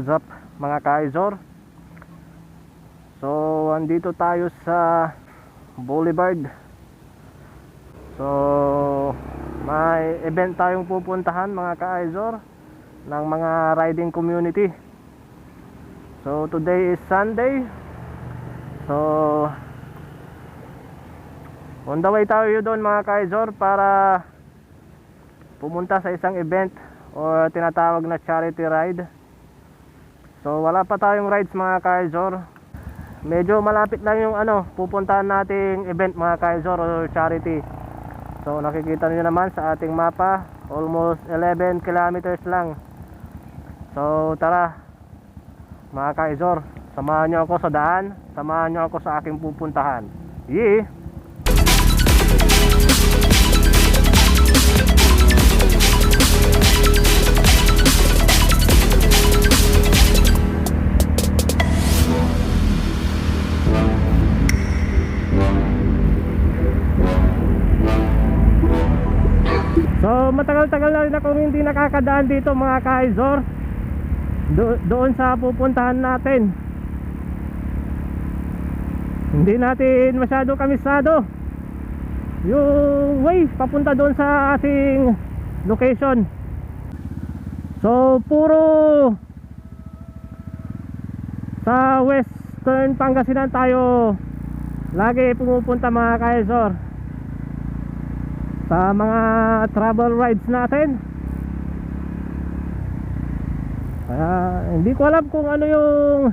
what's up mga ka-Izor. So andito tayo sa Boulevard. So may event tayong pupuntahan mga ka-Izor ng mga riding community. So today is Sunday. So on the way tayo doon mga ka-Izor para pumunta sa isang event o tinatawag na charity ride. So wala pa tayong rides mga ka-Izor. Medyo malapit lang yung pupuntahan nating event mga ka-Izor o charity. So nakikita niyo naman sa ating mapa, almost 11 kilometers lang. So tara mga ka-Izor, samahan niyo ako sa daan, samahan niyo ako sa aking pupuntahan. Yee! So matagal-tagal na rin akong hindi nakakadaan dito mga ka-Izor, doon sa pupuntahan natin. Hindi natin masyado kamisado yung way papunta doon sa ating location. So puro sa Western Pangasinan tayo lagi pumupunta mga ka-Izor sa mga travel rides natin. Hindi ko alam kung ano yung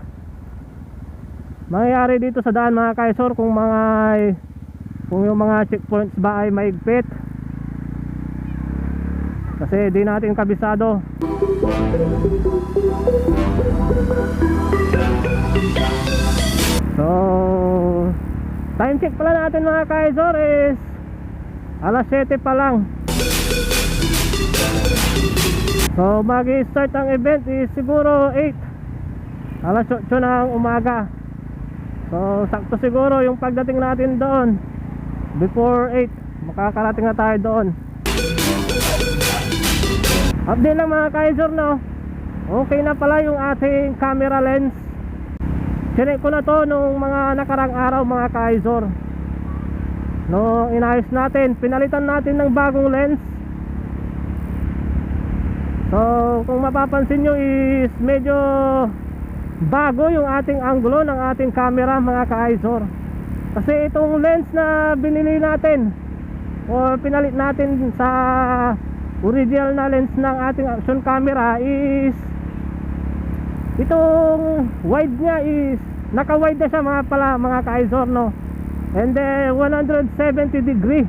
mangyayari dito sa daan mga ka-Izor, kung yung mga checkpoints ba ay maigpit, kasi di natin kabisado. So time check pala natin mga ka-Izor is alas 7 pa lang. So mag-start ang event is siguro 8, alas 8 ng umaga. So sakto siguro yung pagdating natin doon before 8, makakarating na tayo doon. Update lang mga ka-Izor, no? Okay na pala yung ating camera lens. Chinek ko na to nung mga nakarang araw mga ka-Izor. No, inayos natin, pinalitan natin ng bagong lens. So kung mapapansin nyo is medyo bago yung ating angulo ng ating camera mga ka-Izor. Kasi itong lens na binili natin o pinalit natin sa original na lens ng ating action camera is itong wide nya is naka-wide na siya mga ka-Izor, no? And then 170 degree.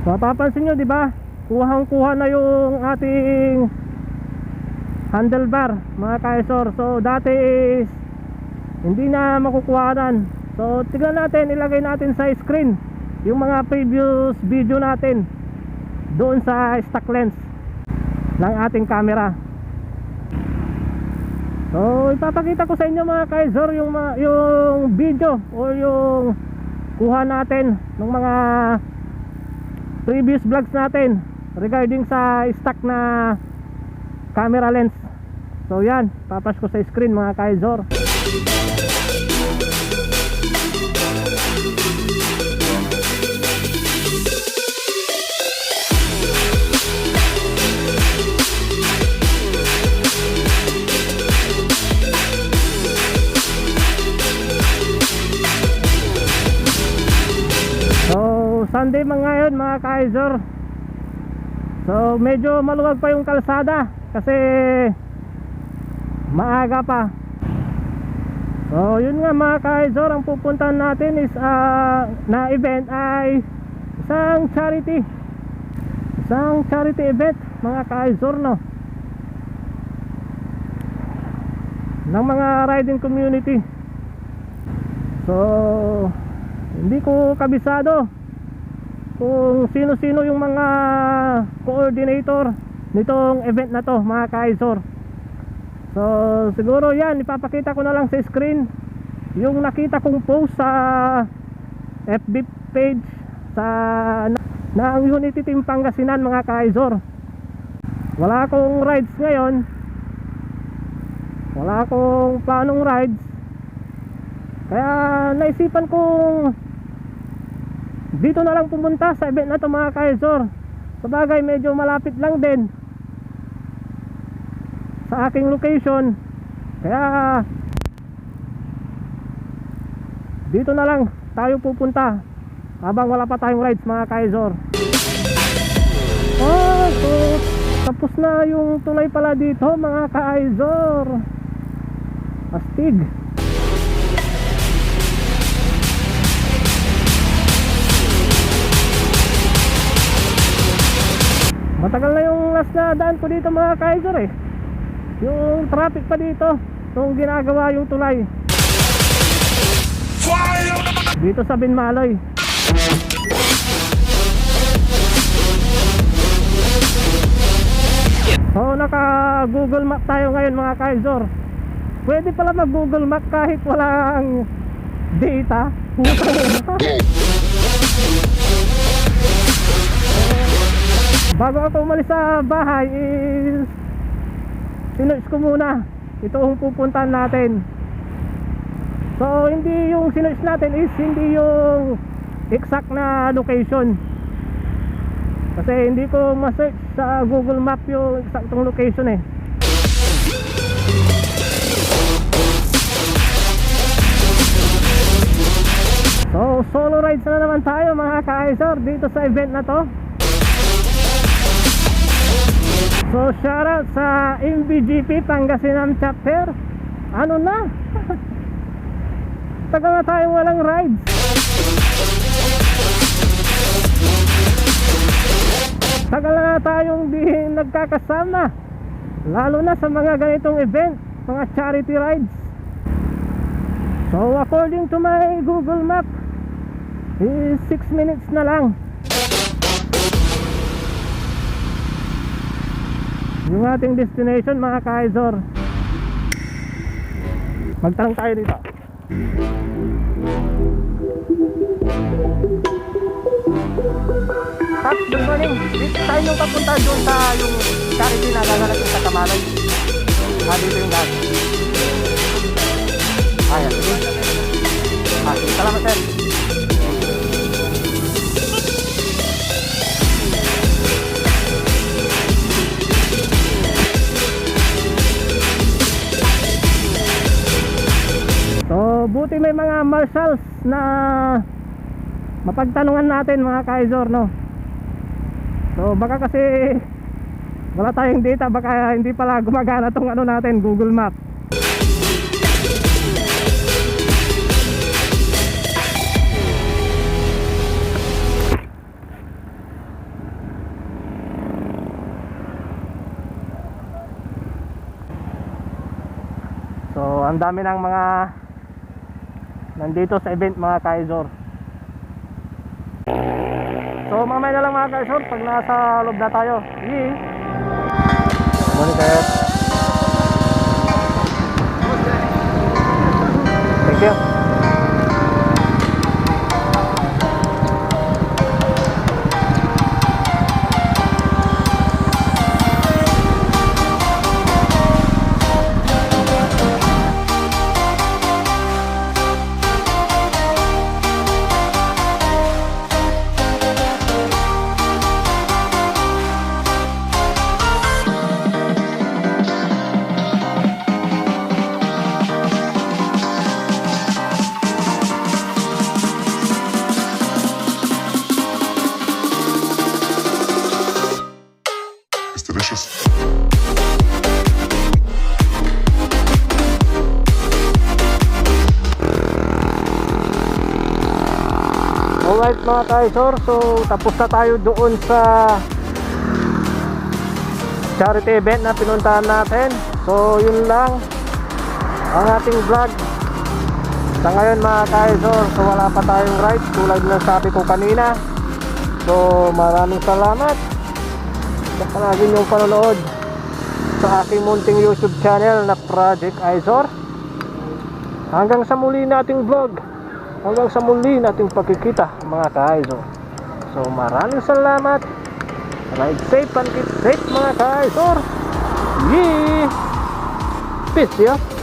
So papansin nyo, di ba? Kuhang-kuha na yung ating handlebar mga ka-Izor. So dati is hindi na makukuhanan. So tignan natin, ilagay natin sa screen yung mga previous video natin doon sa stock lens ng ating camera. So ipapakita ko sa inyo mga ka-Izor yung video o yung kuha natin ng mga previous vlogs natin regarding sa stock na camera lens. So yan, papas ko sa screen mga ka-Izor. Sunday ngayon mga ka-Izor. So medyo maluwag pa yung kalsada kasi maaga pa. So yun nga mga ka-Izor, ang pupuntahan natin is na event ay isang charity event mga ka-Izor, no, ng mga riding community. So hindi ko kabisado kung sino-sino yung mga coordinator nitong event na to mga ka-Izor. So siguro yan, ipapakita ko na lang sa screen yung nakita kong post sa FB page ng Unity Team Pangasinan mga ka-Izor. Wala akong rides ngayon wala akong planong rides, kaya naisipan kong dito na lang pumunta sa event na to mga ka-Azor. Sabagay medyo malapit lang din sa aking location, kaya dito na lang tayo pupunta habang wala pa tayong rides mga ka-Azor. So tapos na yung tulay pala dito mga ka-Azor. Astig. Matagal na yung last na daan ko dito mga ka-Azor eh. Yung traffic pa dito nung ginagawa yung tulay dito sa Binmaloy. So naka Google Map tayo ngayon mga ka-Azor. Pwede pala mag Google Map kahit walang data. Bago ako umalis sa bahay is sinerch ko muna itong pupuntahan natin. So hindi yung sinerch natin is hindi yung exact na location, kasi hindi ko ma-search sa Google Map yung exactong location eh. So solo rides na naman tayo mga ka-Azor dito sa event na to. So shoutout sa MBGP Pangasinan chapter. Ano na? Tagal na tayong walang rides. Tagal na tayong di nagkakasama, lalo na sa mga ganitong event, mga charity rides. So according to my Google Map is 6 minutes na lang yung ating destination mga ka-Azor. Magtanong tayo dito. Pat, good morning. Dito tayo yung papunta doon sa yung charity na gaganap sa Kamalay. Dito yung gas. Ayan, sige. Sige, salamat sir. So buti may mga marshals na mapagtanungan natin mga ka-Azor, no? So baka kasi wala tayong data, baka hindi pala gumagana tong ano natin, Google Map. So ang dami ng mga nandito sa event mga ka-Azor. So mamaya na lang mga ka-Azor pag nasa loob na tayo. Morning kayo. Thank you. Alright mga ka-Azor, so tapos na tayo doon sa charity event na pinuntahan natin. So yun lang ang ating vlog sa ngayon mga ka-Azor. So wala pa tayong rides tulad ng sabi ko kanina. So maraming salamat sa palagi niyong panonood sa aking munting YouTube channel na Project Azor. Hanggang sa muli nating vlog, hanggang sa muli nating pagkikita mga ka-Azor. So maraming salamat. Ride safe and keep safe mga ka-Azor. Peace, yeah.